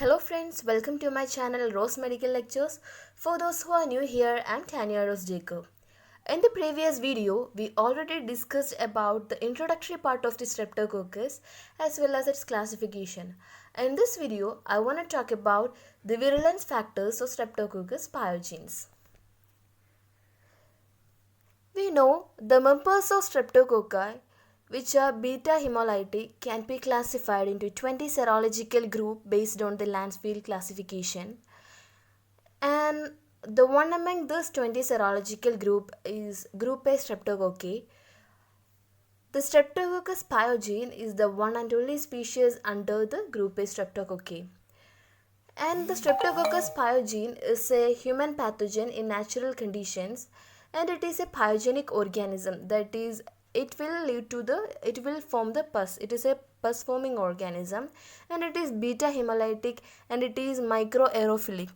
Hello friends, welcome to my channel Rose Medical Lectures. For those who are new here, I'm Tanya Rose Jacob. In the previous video, we already discussed about the introductory part of the Streptococcus as well as its classification. In this video, I want to talk about the virulence factors of Streptococcus pyogenes. We know the members of Streptococci, which are beta hemolytic, can be classified into 20 serological groups based on the Landsfield classification. And the one among this 20 serological group is group A Streptococci. The Streptococcus pyogene is the one and only species under the group A Streptococci. And the Streptococcus pyogene is a human pathogen in natural conditions, and it is a pyogenic organism. That is, it will form the pus. It is a pus forming organism, and it is beta hemolytic, and it is microaerophilic.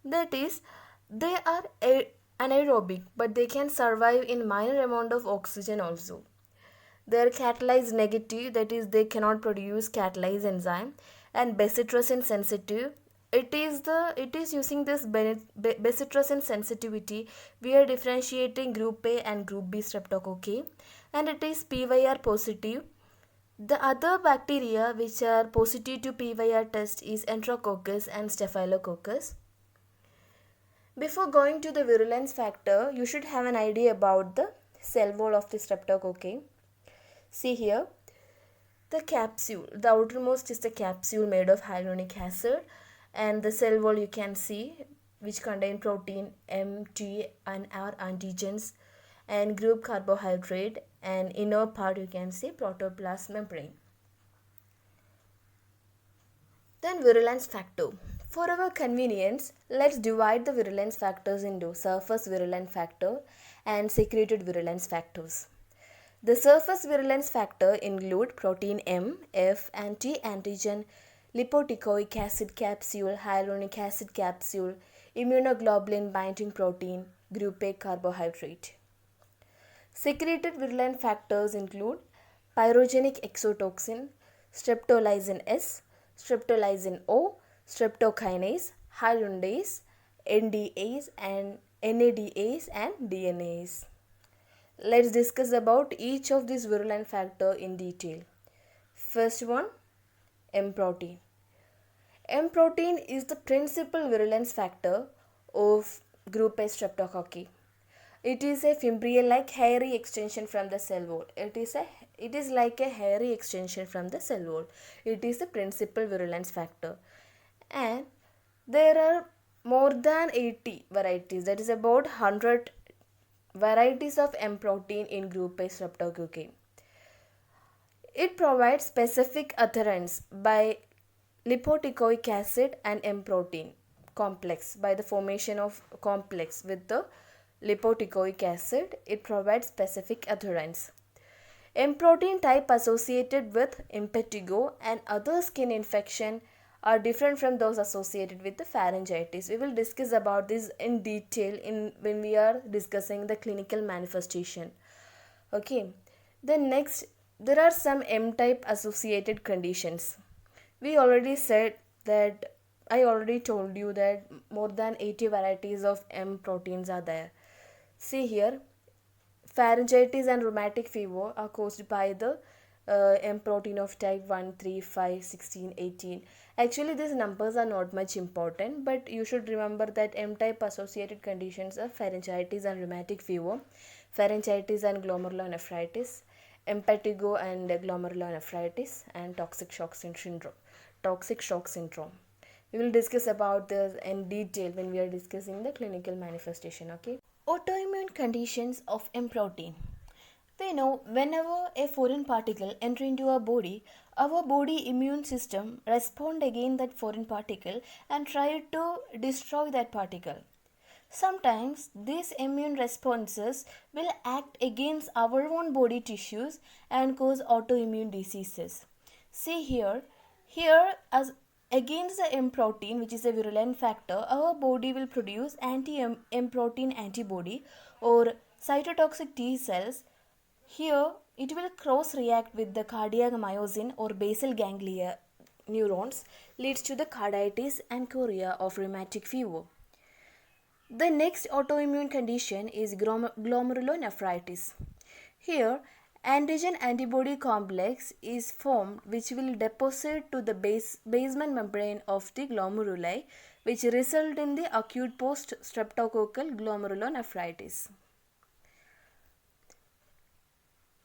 That is, they are anaerobic, but they can survive in minor amount of oxygen also. They are catalase negative, that is, they cannot produce catalase enzyme, and bacitracin sensitive. It is using this bacitracin sensitivity we are differentiating group A and group B Streptococci, and it is PYR positive. The other bacteria which are positive to PYR test is Enterococcus and Staphylococcus. Before going to the virulence factor, you should have an idea about the cell wall of the Streptococci. See here, the capsule, the outermost is the capsule made of hyaluronic acid, and the cell wall you can see which contain protein M, T and R antigens and group carbohydrate, and inner part you can see protoplasm membrane. Then virulence factor. For our convenience, let's divide the virulence factors into surface virulence factor and secreted virulence factors. The surface virulence factor include protein M, F and T antigen, lipotecoic acid capsule, hyaluronic acid capsule, immunoglobulin binding protein, group A carbohydrate. Secreted virulent factors include pyrogenic exotoxin, streptolysin S, streptolysin O, streptokinase, hyaluronidase, NDAs and NADAs and DNAs. Let's discuss about each of these virulent factor in detail. First one, M protein. M protein is the principal virulence factor of group A Streptococci. It is a fimbrial-like hairy extension from the cell wall. It is like a hairy extension from the cell wall. It is the principal virulence factor. And there are more than 80 varieties, that is about 100 varieties of M protein in group A Streptococci. It provides specific adherence by lipotecoic acid and M protein complex. By the formation of complex with the lipotecoic acid, it provides specific adherence. M protein type associated with impetigo and other skin infection are different from those associated with the pharyngitis. We will discuss about this in detail when we are discussing the clinical manifestation. Okay. Then next, there are some M type associated conditions. We already said that, I already told you that more than 80 varieties of M proteins are there. See here, pharyngitis and rheumatic fever are caused by the M protein of type 1, 3, 5, 16, 18. Actually, these numbers are not much important, but you should remember that M type associated conditions are pharyngitis and rheumatic fever, pharyngitis and glomerulonephritis, impetigo and glomerulonephritis, and toxic shock syndrome. We will discuss about this in detail when we are discussing the clinical manifestation. Okay. Autoimmune conditions of M protein. We know whenever a foreign particle enters into our body immune system respond against that foreign particle and try to destroy that particle. Sometimes these immune responses will act against our own body tissues and cause autoimmune diseases. See here as against the M protein, which is a virulent factor, our body will produce anti-M protein antibody or cytotoxic T cells. Here it will cross react with the cardiac myosin or basal ganglia neurons leads to the carditis and chorea of rheumatic fever. The next autoimmune condition is glomerulonephritis. Here, antigen antibody complex is formed which will deposit to the basement membrane of the glomeruli, which result in the acute post-streptococcal glomerulonephritis.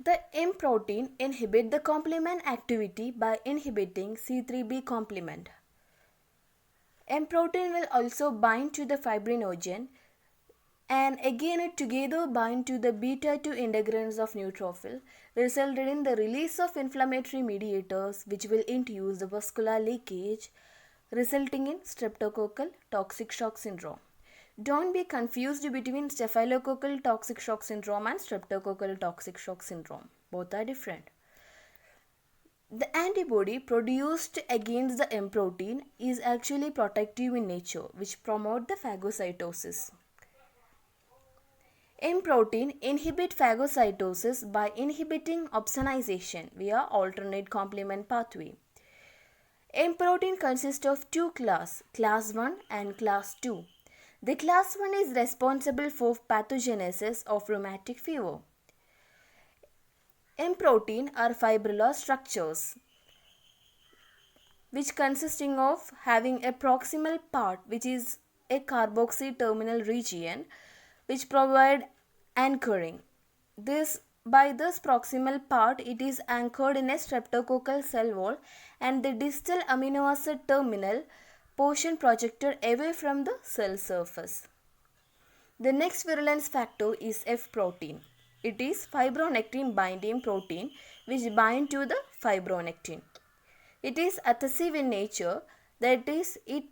The M protein inhibit the complement activity by inhibiting C3b complement. M protein will also bind to the fibrinogen, and again it together bind to the beta-2 integrins of neutrophil, resulting in the release of inflammatory mediators which will induce the vascular leakage, resulting in streptococcal toxic shock syndrome. Don't be confused between staphylococcal toxic shock syndrome and streptococcal toxic shock syndrome. Both are different. The antibody produced against the M protein is actually protective in nature, which promote the phagocytosis. M protein inhibit phagocytosis by inhibiting opsonization via alternate complement pathway. M protein consists of two classes, class 1 and class 2. The class 1 is responsible for pathogenesis of rheumatic fever. M protein are fibrillar structures which consisting of having a proximal part which is a carboxy terminal region which provide anchoring. By this proximal part it is anchored in a streptococcal cell wall and the distal amino acid terminal portion projected away from the cell surface. The next virulence factor is F protein. It is fibronectin binding protein which bind to the fibronectin. It is adhesive in nature, that is, it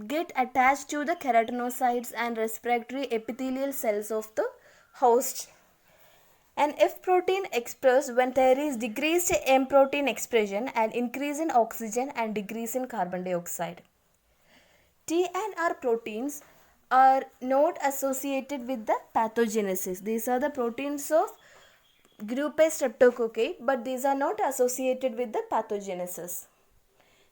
get attached to the keratinocytes and respiratory epithelial cells of the host. And F protein expressed when there is decreased M protein expression and increase in oxygen and decrease in carbon dioxide. T and R proteins are not associated with the pathogenesis. These are the proteins of group A streptococci, but these are not associated with the pathogenesis.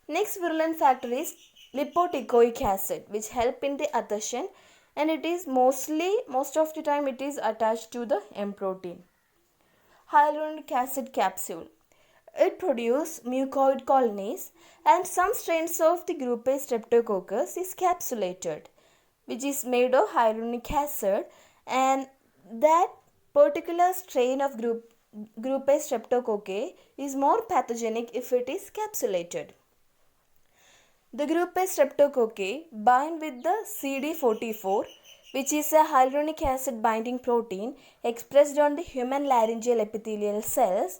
Next virulent factor is lipotecoic acid, which help in the adhesion, and it is most of the time it is attached to the M protein. Hyaluronic acid capsule. It produces mucoid colonies, and some strains of the group A streptococcus is capsulated, which is made of hyaluronic acid, and that particular strain of group A streptococci is more pathogenic if it is capsulated. The group A streptococci bind with the CD44, which is a hyaluronic acid binding protein expressed on the human laryngeal epithelial cells,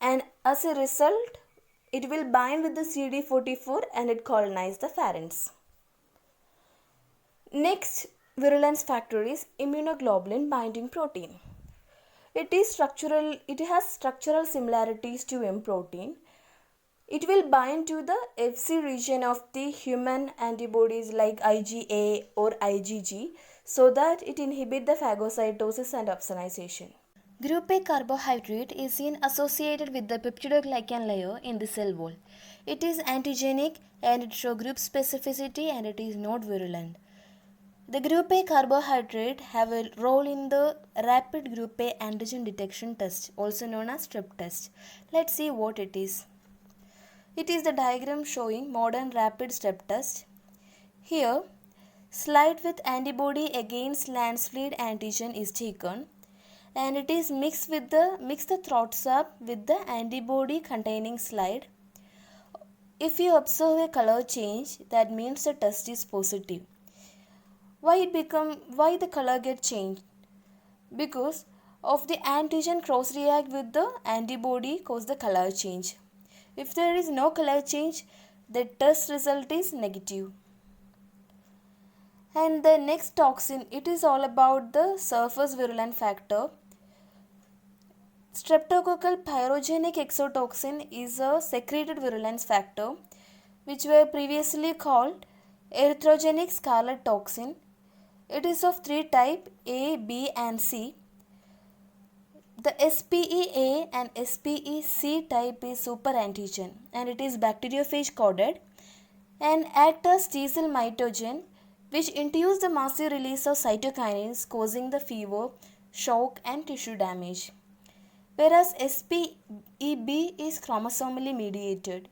and as a result it will bind with the CD44 and it colonize the pharynx. Next virulence factor is immunoglobulin binding protein. It has structural similarities to M protein. It will bind to the Fc region of the human antibodies like IgA or IgG so that it inhibits the phagocytosis and opsonization. Group A carbohydrate is seen associated with the peptidoglycan layer in the cell wall. It is antigenic and it shows group specificity and it is not virulent. The group A carbohydrate have a role in the rapid group A antigen detection test, also known as TREP test. Let's see what it is. It is the diagram showing modern rapid TREP test. Here, slide with antibody against Lansley antigen is taken, and it is mix the throat swab with the antibody containing slide. If you observe a color change, that means the test is positive. Why the color get changed? Because of the antigen cross react with the antibody cause the color change. If there is no color change, the test result is negative. And the next toxin, it is all about the surface virulent factor. Streptococcal pyrogenic exotoxin is a secreted virulence factor which were previously called erythrogenic scarlet toxin. It is of three types, A, B and C. The SPEA and SPEC type is superantigen and it is bacteriophage coded and act as T cell mitogen which induce the massive release of cytokinins causing the fever, shock and tissue damage. Whereas SPEB is chromosomally mediated.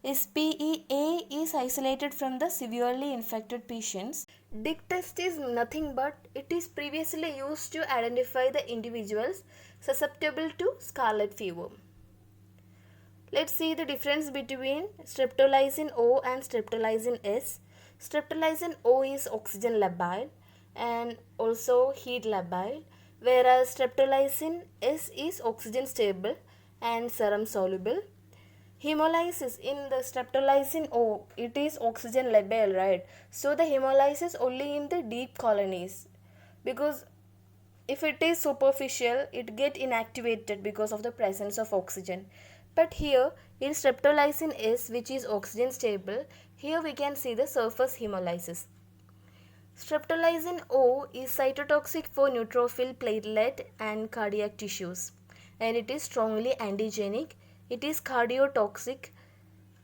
SPEA is isolated from the severely infected patients. Dick test is nothing but it is previously used to identify the individuals susceptible to scarlet fever. Let's see the difference between streptolysine O and streptolysine S. Streptolysine O is oxygen labile and also heat labile, whereas streptolysine S is oxygen stable and serum soluble. Hemolysis in the streptolysine O, it is oxygen labile, right? So the hemolysis only in the deep colonies, because if it is superficial, it get inactivated because of the presence of oxygen. But here in streptolysine S, which is oxygen stable, here we can see the surface hemolysis. Streptolysine O is cytotoxic for neutrophil, platelet and cardiac tissues, and it is strongly antigenic. It is cardiotoxic,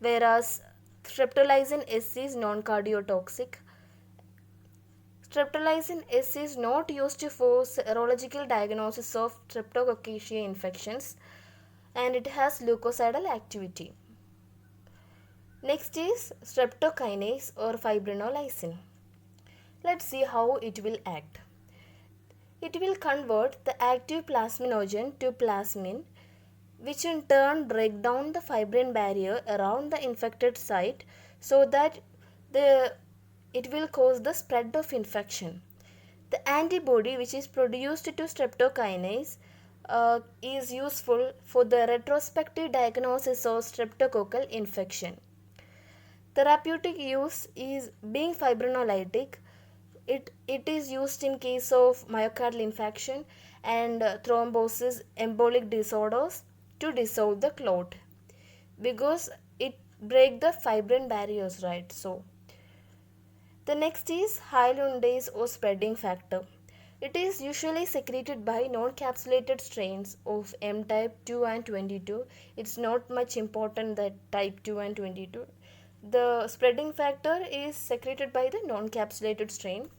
whereas streptolysine S is non-cardiotoxic. Streptolysine S is not used for serological diagnosis of streptococcal infections and it has leukocidal activity. Next is streptokinase or fibrinolysin. Let's see how it will act. It will convert the active plasminogen to plasmin, which in turn break down the fibrin barrier around the infected site so that it will cause the spread of infection. The antibody which is produced to streptokinase is useful for the retrospective diagnosis of streptococcal infection. Therapeutic use is being fibrinolytic. It is used in case of myocardial infarction and thrombosis, embolic disorders to dissolve the clot because it break the fibrin barriers, right? So the next is hyaluronidase or spreading factor. It is usually secreted by non-capsulated strains of M type 2 and 22. It's not much important that type 2 and 22. The spreading factor is secreted by the non-capsulated strain.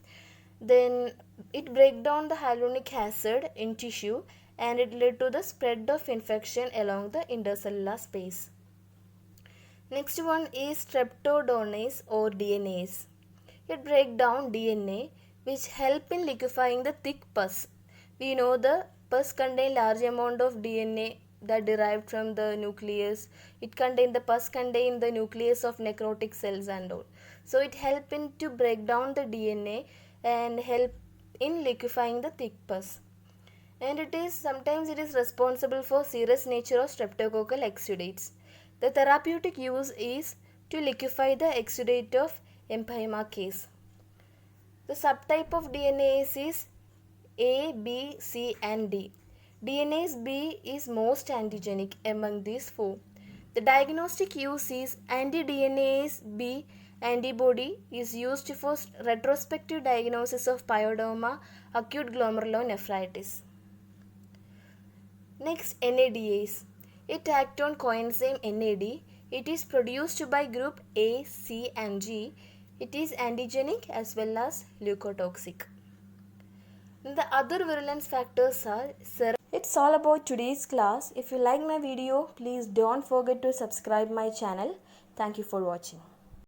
Then it breaks down the hyaluronic acid in tissue and it led to the spread of infection along the intercellular space. Next one is streptodonase or DNase. It breaks down DNA which help in liquefying the thick pus. We know the pus contain large amount of DNA that derived from the nucleus. The pus contain the nucleus of necrotic cells and all. So it help in to break down the DNA and help in liquefying the thick pus. And sometimes it is responsible for serous nature of streptococcal exudates. The therapeutic use is to liquefy the exudate of empyremacase. The subtype of DNase is A, B, C and D. DNase B is most antigenic among these four. The diagnostic use is anti-DNase B antibody is used for retrospective diagnosis of pyoderma, acute glomerulonephritis. Next, NADase. It acts on coenzyme NAD. It is produced by group A, C and G. It is antigenic as well as leukotoxic. The other virulence factors are It's all about today's class. If you like my video, please don't forget to subscribe my channel. Thank you for watching.